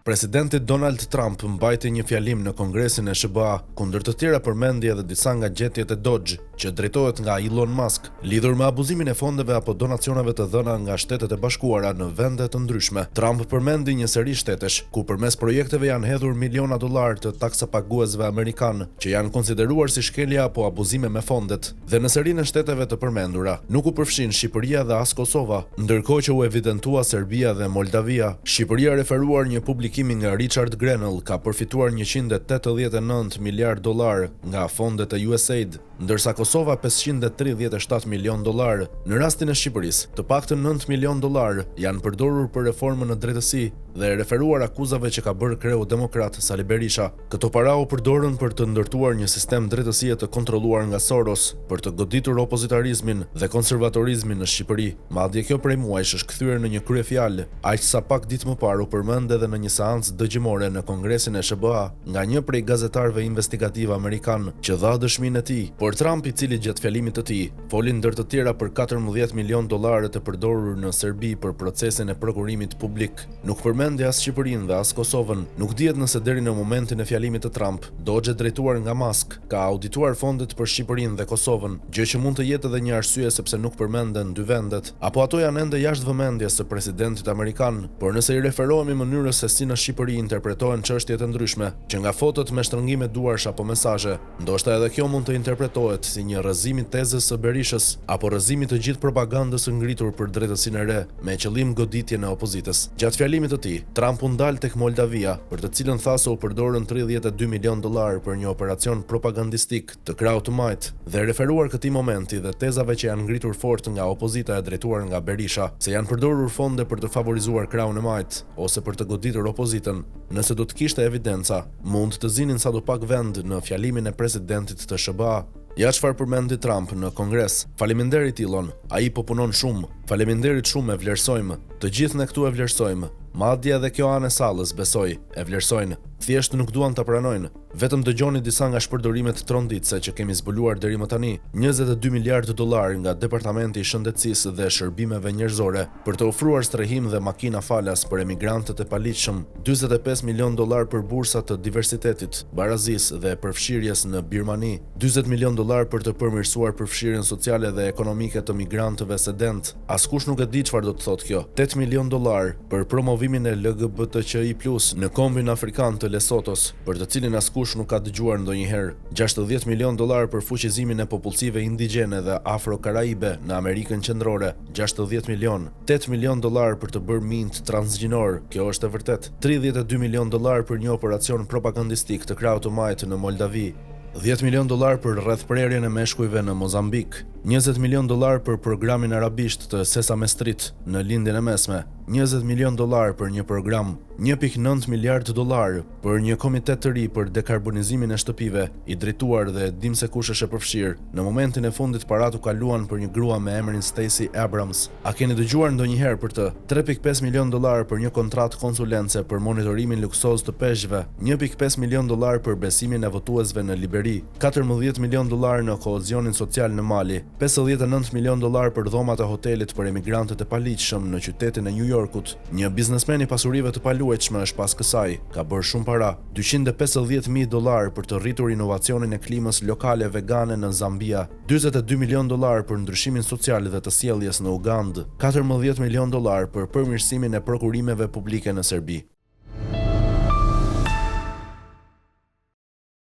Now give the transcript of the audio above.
Presidenti Donald Trump mbajti një fjalim në Kongresin e SBA, kundër të tjera përmendi edhe disa nga gjetjet e Dodge, që drejtohet nga Elon Musk, lidhur me abuzimin e fondeve apo donacioneve të dhëna nga Shtetet e Bashkuara në vende të ndryshme. Trump përmendi një seri shtetesh, ku përmes projekteve janë hedhur miliona dollar të taksapaguesve amerikanë, që janë konsideruar si shkelja apo abuzime me fondet. Dhe në serinë e shteteve të përmendura, nuk u përfshin Shqipëria dhe as Kosova, ndërkohë që u evidentua Serbia dhe Moldavia. Shqipëria referuar një publikimi nga Richard Grenell ka përfituar 189 miliard dollar nga fondet e USAID, ndërsa Kosova 537 milion dollar. Në rastin e Shqipërisë, të paktën 9 milion dollar janë përdorur për reformën në drejtësi dhe referuar akuzave që ka bërë kreu demokrat Sali Berisha. Këto para u përdorën për të ndërtuar një sistem drejtësie të kontrolluar nga Soros, për të goditur opozitarizmin dhe konservatorizmin në Shqipëri. Madje kjo prej muajsh është kthyer në një kryefjalë, aq sa pak ditë më parë u përmend edhe në një seancë dëgjimore në Kongresin e SBA nga një prej gazetarëve investigativ amerikan që dha dëshminë e tij. Por Trump, i cili gjatë fjalimit të tij foli ndër të tjera për 14 milion dollarë të përdorur në Serbi për procesin e prokurimit publik, nuk përmendi as Shqipërinë dhe as Kosovën. Nuk dihet nëse deri në momentin e fjalimit të Trump, Dodge drejtuar nga Musk ka audituar fondet për Shqipërinë dhe Kosovën, gjë që mund të jetë edhe një arsye sepse nuk përmenden dy vendet, apo ato janë ende jashtë vëmendjes së presidentit amerikan. Por nëse i referohemi mënyrës se si në Shqipëri interpretohen çështje të ndryshme, që nga fotot me shtrëngime duarsh apo mesazhe, ndoshta edhe kjo mund të interpretohet si një rrëzim i tezës së Berishës apo rrëzimi të gjithë propagandës së ngritur për drejtësinë e re me qëllim goditjen e opozitës. Gjatë fjalimit të tij, Trump u ndal tek Moldavia, për të cilën tha se u përdorën 32 milion dollar për një operacion propagandistik të krahut të majt, dhe referuar këtij momenti dhe tezave që janë ngritur fort nga opozita e drejtuar nga Berisha, se janë përdorur fonde për të favorizuar krahun e majt ose për të goditur opozitën. Nëse do të kishte evidenca, mund të zinin sadupak vend në fjalimin e presidentit të SBA. Ja çfarë përmendi Trump në Kongres. Faleminderit Elon, ai po punon shumë. Faleminderit shumë, e vlerësojmë. Të gjithë ne këtu e vlerësojmë. Madje edhe kjo anë e sallës, besoj, e vlerësojnë. Thjesht nuk duan ta pranojnë. Vetëm dëgjoni disa nga shpërdorimet tronditse që kemi zbuluar deri më tani. 22 miliardë dollar nga Departamenti i Shëndetësisë dhe Shërbimeve Njerëzore për të ofruar strehim dhe makina falas për emigrantët e paligjshëm, 45 milion dollar për bursat të diversitetit, barazisë dhe përfshirjes në Birmani, 40 milion dollar për të përmirësuar përfshirjen sociale dhe ekonomike të migrantëve sedent. Askush nuk e di çfarë do të thotë kjo. 8 milion dollar për promovimin e LGBTQI+ në kombin afrikan të Lesotos, për të cilin askush nuk ka dëgjuar ndonjëherë. 60 milion dollar për fuqizimin e popullsive indigjene dhe afro-karaibe në Amerikën Qendrore, 60 milion. 8 milion dollar për të bërë mint transgjinor, kjo është e vërtet. 32 milion dollar për një operacion propagandistik të krahut të majt në Moldavi. 10 milion dollar për rrethprerjen e meshkujve në Mozambik, 20 milion dollar për programin arabisht të Sesame Street në lindjen e mesme, 20 milion dollar për një program, 1.9 miliard dollar për një komitet të ri për dekarbonizimin e shtëpive, i drejtuar dhe dim se kush është e përfshirë. Në momentin e fundit parat u kaluan për një grua me emrin Stacey Abrams. A keni dëgjuar ndonjëherë për të? 3.5 milion dollar për një kontratë konsulence për monitorimin luksoz të peshqve, 1.5 milion dollar për besimin e votuesve në Liberi, 14 milion dollar në kohezionin social në Mali, 59 milion dollar për dhomat e hotelit për emigrantët e paligjshëm në qytetin e New Yorkut. Një biznesmen i pasurive të paluajtshme është pas kësaj, ka bërë shumë para, 250.000 dollar për të rritur inovacionin e klimës lokale vegane në Zambia, 42 milion dollar për ndryshimin social dhe të sjelljes në Ugandë, 14 milion dollar për përmirësimin e prokurimeve publike në Serbi.